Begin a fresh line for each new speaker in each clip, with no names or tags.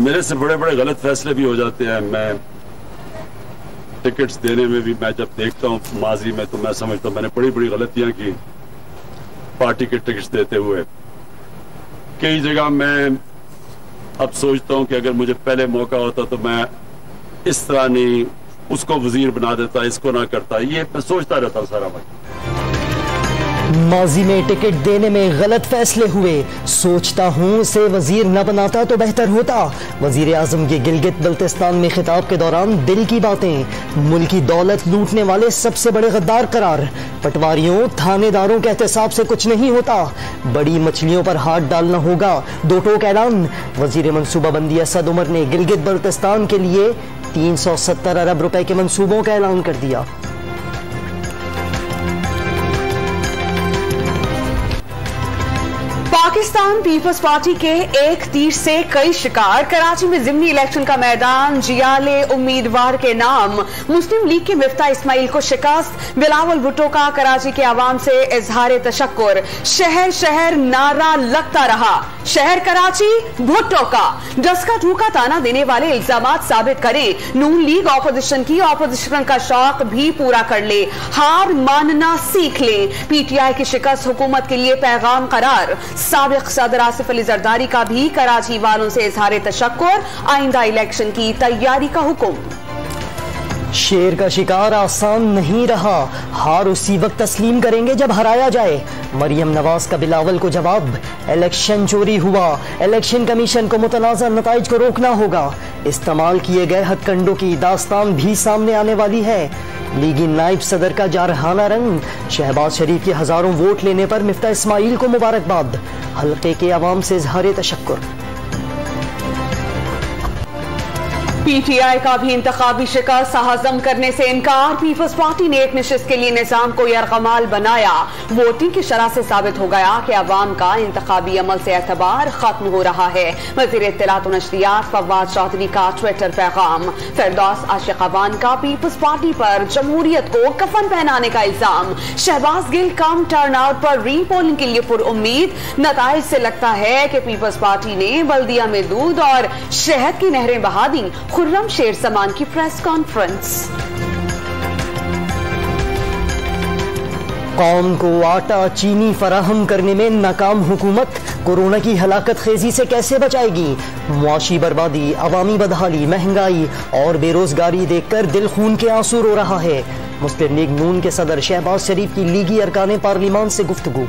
मेरे से बड़े बड़े गलत फैसले भी हो जाते हैं। मैं टिकट्स देने में भी, मैं जब देखता हूँ माजी में, तो मैं समझता हूँ मैंने बड़ी बड़ी गलतियां की पार्टी के टिकट्स देते हुए। कई जगह मैं अब सोचता हूँ कि अगर मुझे पहले मौका होता तो मैं इस तरह नहीं उसको वजीर बना देता, इसको ना करता। ये मैं सोचता रहता हूँ सारा वक्त।
माजी में टिकट देने में गलत फैसले हुए, सोचता हूँ उसे वजीर न बनाता तो बेहतर होता। वजीर आजम के गिलगित बल्तिस्तान में खिताब के दौरान दिल की बातें। मुल्की दौलत लूटने वाले सबसे बड़े गद्दार करार। पटवारियों थानेदारों के एहतसाब से कुछ नहीं होता, बड़ी मछलियों पर हाथ डालना होगा। दो टोक ऐलान। वजीर मनसूबाबंदी असद उमर ने गिलगित बल्तिस्तान के लिए 370 अरब रुपए के मंसूबों का ऐलान कर दिया।
पाकिस्तान पीपल्स पार्टी के एक तीर से कई शिकार। कराची में जिमनी इलेक्शन का मैदान, जियाले उम्मीदवार के नाम। मुस्लिम लीग के मिफ्ता इस्माइल को शिकस्त। बिलावल भुट्टो का कराची के आवाम से इजहार तशक्कुर। शहर शहर नारा लगता रहा, शहर कराची भुट्टो का। डस्का ठूका ताना देने वाले इल्जामात साबित करें। नून लीग ऑपोजिशन की, ऑपोजिशन का शौक भी पूरा कर ले, हार मानना सीख ले। पीटीआई की शिकस्त हुकूमत के लिए पैगाम करार। साबिक सदर आसिफ अली जरदारी का भी कराची वालों से इजहार तशक्कुर। आइंदा इलेक्शन की तैयारी का हुक्म।
शेर का शिकार आसान नहीं रहा, हार उसी वक्त तस्लीम करेंगे जब हराया जाए। मरियम नवाज का बिलावल को जवाब। इलेक्शन चोरी हुआ, इलेक्शन कमीशन को मुतनाज़ा नताइज को रोकना होगा। इस्तेमाल किए गए हथकंडों की दास्तान भी सामने आने वाली है। लीगी नाइब सदर का जारहाना रंग। शहबाज शरीफ के हजारों वोट लेने पर मिफ्ता इस्माइल को मुबारकबाद। हल्के के अवाम से इजहार तशक्कुर।
पीटीआई का भी इंतखाबी शिकस्त हजम करने से इनकार। पीपल्स पार्टी ने एक नशिस्त के लिए निजाम को यरगमाल बनाया। वोटिंग की शरह से साबित हो गया कि अवाम का इंतखाबी अमल से एतबार खत्म हो रहा है। वज़ीर इत्तलात और नशरियात फवाद चौधरी का ट्विटर पैगाम। फिरदौस आशिक़ाबान का पीपल्स पार्टी पर जमहूरियत को कफन पहनाने का इल्जाम। शहबाज गिल कम टर्न आउट पर री पोलिंग के लिए पुरउम्मीद। नताइज से लगता है कि पीपल्स पार्टी ने बल्दिया में दूध और शहद की नहरें बहा दी। खुर्रम शेर समान की प्रेस कॉन्फ्रेंस।
कौम को आटा चीनी फराहम करने में नाकाम हुकूमत कोरोना की हलाकत खेजी से कैसे बचाएगी? मुआशी बर्बादी, अवामी बदहाली, महंगाई और बेरोजगारी देखकर दिल खून के आंसू रो रहा है। मुस्लिम लीग नून के सदर शहबाज शरीफ की लीगी अरकान पार्लिमान से गुफ्तगू।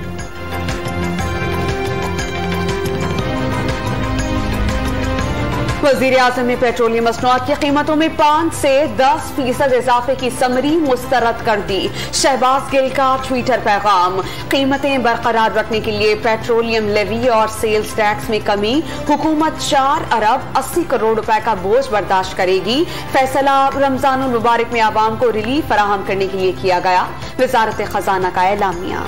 वज़ीर आज़म ने पेट्रोलियम मसनूआत की कीमतों में 5 से 10% इजाफे की समरी मुस्तरद कर दी। शहबाज गिल का ट्विटर पैगाम। कीमतें बरकरार रखने के लिए पेट्रोलियम लेवी और सेल्स टैक्स में कमी। हुकूमत 4 अरब 80 करोड़ रुपए का बोझ बर्दाश्त करेगी। फैसला रमजानुल मुबारक में आवाम को रिलीफ फराहम करने के लिए किया गया। वजारत खजाना का एलामिया।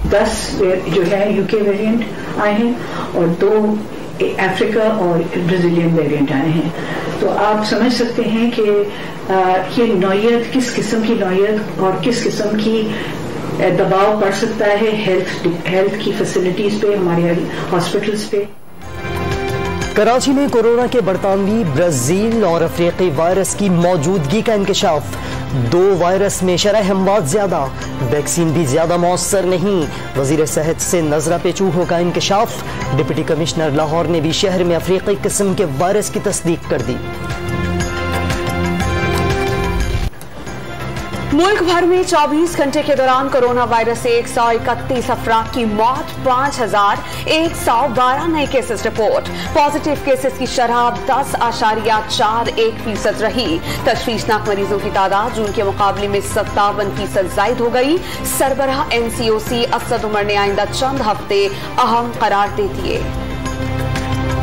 10 जो है यूके वेरिएंट आए हैं और 2 अफ्रीका और ब्राजीलियन वेरिएंट आए हैं। तो आप समझ सकते हैं कि ये नौयत किस किस्म की नौयत और किस किस्म की दबाव पड़ सकता है हेल्थ की फैसिलिटीज पे, हमारे हॉस्पिटल्स पे।
कराची में कोरोना के बरतानवी, ब्राजील और अफ्रीकी वायरस की मौजूदगी का इंकशाफ। 2 वायरस में शरह हमवात ज्यादा, वैक्सीन भी ज्यादा मौसर नहीं। वजीर सेहत से नजरा पेचूहों का इंकशाफ। डिप्टी कमिश्नर लाहौर ने भी शहर में अफ्रीकी किस्म के वायरस की तस्दीक कर दी।
मुल्क भर में 24 घंटे के दौरान कोरोना वायरस से 131 अफराद की मौत, 5112 नए केसेस रिपोर्ट। पॉजिटिव केसेस की शरह 10.41% रही। तशवीशनाक मरीजों की तादाद जून के मुकाबले में 57% जायद हो गई। सरबराह NCOC असद उमर ने आइंदा चंद हफ्ते अहम करार दे दिए।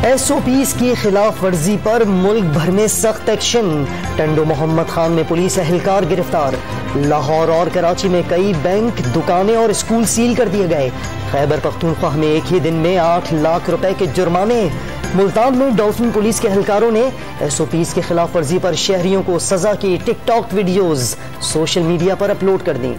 SOPs की खिलाफ वर्जी पर मुल्क भर में सख्त एक्शन। टंडो मोहम्मद खान में पुलिस एहलकार गिरफ्तार। लाहौर और कराची में कई बैंक, दुकानें और स्कूल सील कर दिए गए। खैबर पख्तूनख्वा में एक ही दिन में 8 लाख रुपए के जुर्माने। मुल्तान में डॉल्फिन पुलिस के एहलकारों ने SOPs की खिलाफ वर्जी पर शहरियों को सजा की टिकटॉक वीडियोज सोशल मीडिया पर अपलोड कर दी।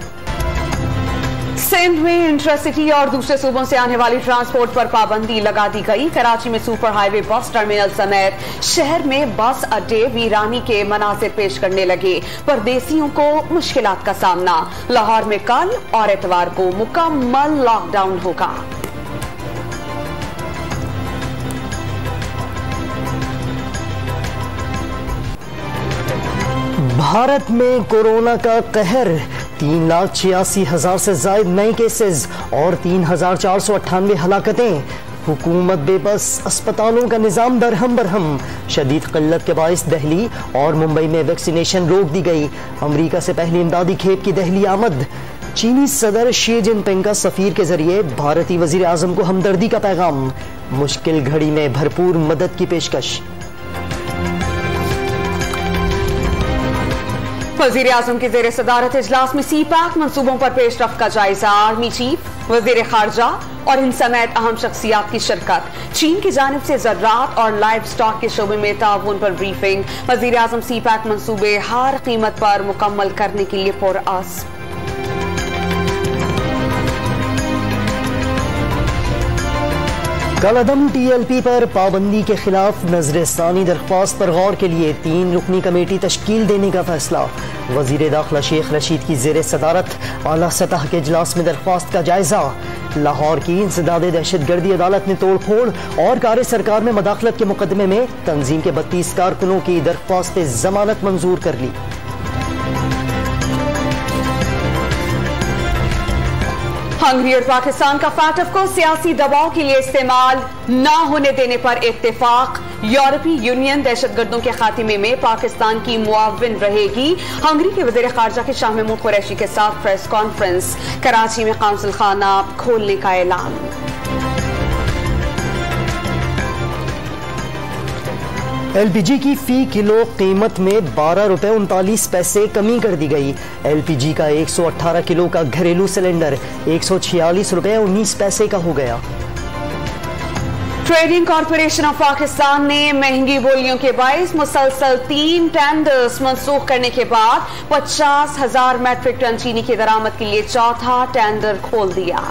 सिंध में इंटरसिटी और दूसरे सूबों से आने वाली ट्रांसपोर्ट पर पाबंदी लगा दी गई। कराची में सुपर हाईवे बस टर्मिनल समेत शहर में बस अड्डे वीरानी के मनाजिर पेश करने लगे। परदेसियों को मुश्किलात का सामना। लाहौर में कल और इतवार को मुकम्मल लॉकडाउन होगा।
भारत में कोरोना का कहर। 3,86,000 से ज्यादा नए केसेस और 3,498 हलाकतें। हुकूमत बेबस, अस्पतालों का निजाम दरहम बरहम। शदीद किल्लत के बाइस दिल्ली और मुंबई में वैक्सीनेशन रोक दी गई। अमरीका से पहली इमदादी खेप की दिल्ली आमद। चीनी सदर शी जिनपिंग का सफीर के जरिए भारतीय वजीर आजम को हमदर्दी का पैगाम। मुश्किल घड़ी में भरपूर मदद की पेशकश।
वजीर आजम की जेर सदारत इजलास में CPAC मंसूबों पर पेशरफ्त का जायजा। आर्मी चीफ, वजीर खारजा और इन समेत अहम शख्सियात की शिरकत। चीन की जानिब से ज़राअत और लाइव स्टॉक के शोबे में ताउन पर ब्रीफिंग। वजीर आजम CPAC मंसूबे हर कीमत पर मुकम्मल करने के लिए पुरअज़्म।
कलअदम TLP पर पाबंदी के खिलाफ नजरसानी दरख्वास्त पर गौर के लिए 3 रुकनी कमेटी तश्कील देने का फैसला। वजीर दाखिला शेख रशीद की जेर सदारत आला सतह के इजलास में दरख्वास्त का जायजा। लाहौर की इंसदादे दहशतगर्दी अदालत ने तोड़ फोड़ और कार सरकार में मदाखलत के मुकदमे में तंजीम के 32 कारकुनों की दरख्वास्त जमानत मंजूर कर ली।
हंगरी और पाकिस्तान का फाटफ को सियासी दबाव के लिए इस्तेमाल न होने देने पर इत्तेफाक। यूरोपीय यूनियन दहशतगर्दों के खात्मे में पाकिस्तान की मुआविन रहेगी। हंगरी के वज़ीर खारजा के शाह महमूद कुरैशी के साथ प्रेस कॉन्फ्रेंस। कराची में काउंसिल खाना खोलने का ऐलान।
LPG की फी किलो कीमत में 12 रुपए 39 पैसे कमी कर दी गई। LPG का 118 किलो का घरेलू सिलेंडर 146 रुपए 19 पैसे का हो गया।
ट्रेडिंग कॉरपोरेशन ऑफ पाकिस्तान ने महंगी बोलियों के बाइस मुसलसल 3 टेंडर्स मंसूख करने के बाद 50,000 मैट्रिक टन चीनी की दरामद के लिए चौथा टेंडर खोल दिया।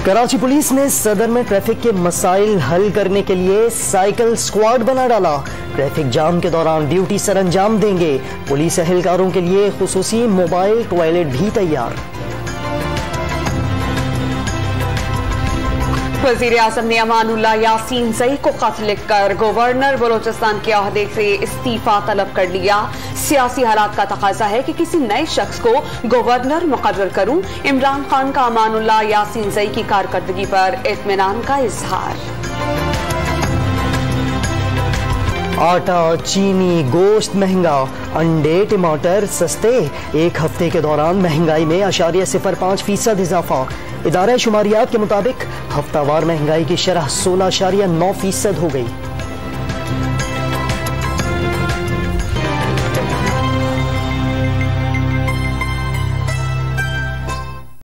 कराची पुलिस ने सदर में ट्रैफिक के मसाइल हल करने के लिए साइकिल स्क्वाड बना डाला। ट्रैफिक जाम के दौरान ड्यूटी सरअंजाम देंगे। पुलिस एहलकारों के लिए खुसूसी मोबाइल टॉयलेट भी तैयार।
वजीर आजम ने अमानुल्लाह यासीन जई को खत लिखकर गवर्नर बलोचिस्तान के अहदे से इस्तीफा तलब कर लिया। सियासी हालात का तकाजा है कि किसी नए शख्स को गवर्नर मुकर्रर करूं। इमरान खान का अमानुल्लाह यासीन जई की कारकर्दगी पर इत्मीनान का इजहार।
आटा, चीनी, गोश्त महंगा, अंडे, टमाटर सस्ते। एक हफ्ते के दौरान महंगाई में 0.05% इजाफा। इदारा शुमारियात के मुताबिक हफ्तावार महंगाई की शरह 16.9% हो गई।